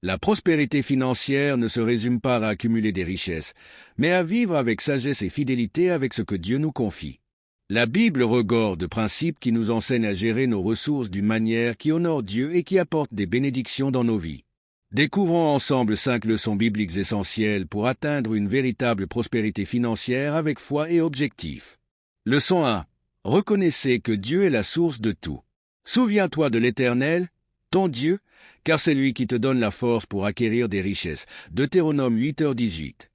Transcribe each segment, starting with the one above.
La prospérité financière ne se résume pas à accumuler des richesses, mais à vivre avec sagesse et fidélité avec ce que Dieu nous confie. La Bible regorge de principes qui nous enseignent à gérer nos ressources d'une manière qui honore Dieu et qui apporte des bénédictions dans nos vies. Découvrons ensemble 5 leçons bibliques essentielles pour atteindre une véritable prospérité financière avec foi et objectif. Leçon 1. Reconnaissez que Dieu est la source de tout. Souviens-toi de l'Éternel, ton Dieu, car c'est lui qui te donne la force pour acquérir des richesses. Deutéronome 8h18.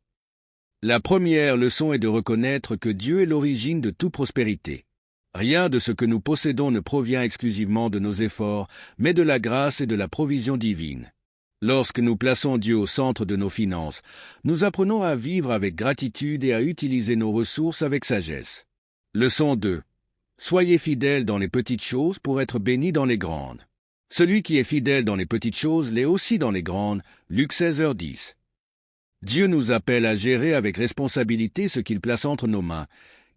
La première leçon est de reconnaître que Dieu est l'origine de toute prospérité. Rien de ce que nous possédons ne provient exclusivement de nos efforts, mais de la grâce et de la provision divine. Lorsque nous plaçons Dieu au centre de nos finances, nous apprenons à vivre avec gratitude et à utiliser nos ressources avec sagesse. Leçon 2. Soyez fidèles dans les petites choses pour être bénis dans les grandes. Celui qui est fidèle dans les petites choses l'est aussi dans les grandes. Luc 16h10. Dieu nous appelle à gérer avec responsabilité ce qu'il place entre nos mains,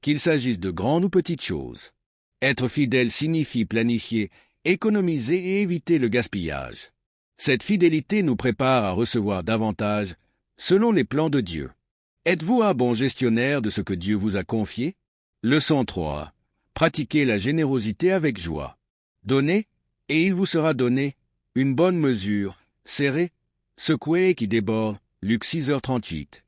qu'il s'agisse de grandes ou petites choses. Être fidèle signifie planifier, économiser et éviter le gaspillage. Cette fidélité nous prépare à recevoir davantage, selon les plans de Dieu. Êtes-vous un bon gestionnaire de ce que Dieu vous a confié? Leçon 3. Pratiquez la générosité avec joie. Donnez, et il vous sera donné, une bonne mesure, serrée, secouée et qui déborde. Luc 6h38.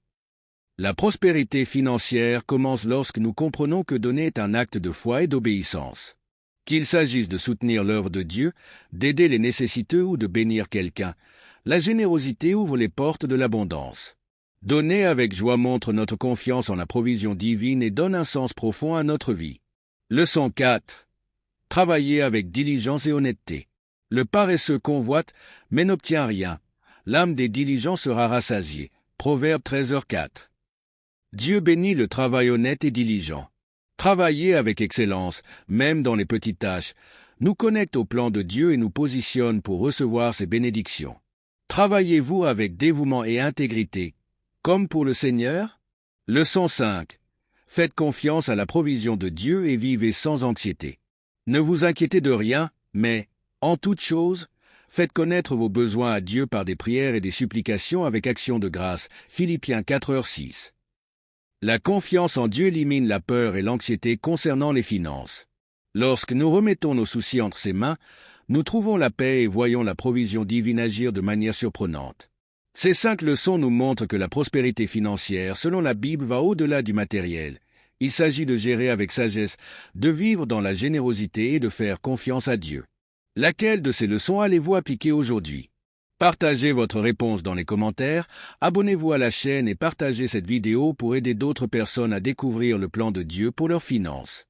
La prospérité financière commence lorsque nous comprenons que donner est un acte de foi et d'obéissance. Qu'il s'agisse de soutenir l'œuvre de Dieu, d'aider les nécessiteux ou de bénir quelqu'un, la générosité ouvre les portes de l'abondance. Donner avec joie montre notre confiance en la provision divine et donne un sens profond à notre vie. Leçon 4. Travailler avec diligence et honnêteté. Le paresseux convoite, mais n'obtient rien. L'âme des diligents sera rassasiée. Proverbe 13h4. Dieu bénit le travail honnête et diligent. Travailler avec excellence, même dans les petites tâches, nous connecte au plan de Dieu et nous positionne pour recevoir ses bénédictions. Travaillez-vous avec dévouement et intégrité, comme pour le Seigneur? Leçon 5. Faites confiance à la provision de Dieu et vivez sans anxiété. Ne vous inquiétez de rien, mais, en toute chose, faites connaître vos besoins à Dieu par des prières et des supplications avec action de grâce. Philippiens 4h6. La confiance en Dieu élimine la peur et l'anxiété concernant les finances. Lorsque nous remettons nos soucis entre ses mains, nous trouvons la paix et voyons la provision divine agir de manière surprenante. Ces 5 leçons nous montrent que la prospérité financière, selon la Bible, va au-delà du matériel. Il s'agit de gérer avec sagesse, de vivre dans la générosité et de faire confiance à Dieu. Laquelle de ces leçons allez-vous appliquer aujourd'hui? Partagez votre réponse dans les commentaires, abonnez-vous à la chaîne et partagez cette vidéo pour aider d'autres personnes à découvrir le plan de Dieu pour leurs finances.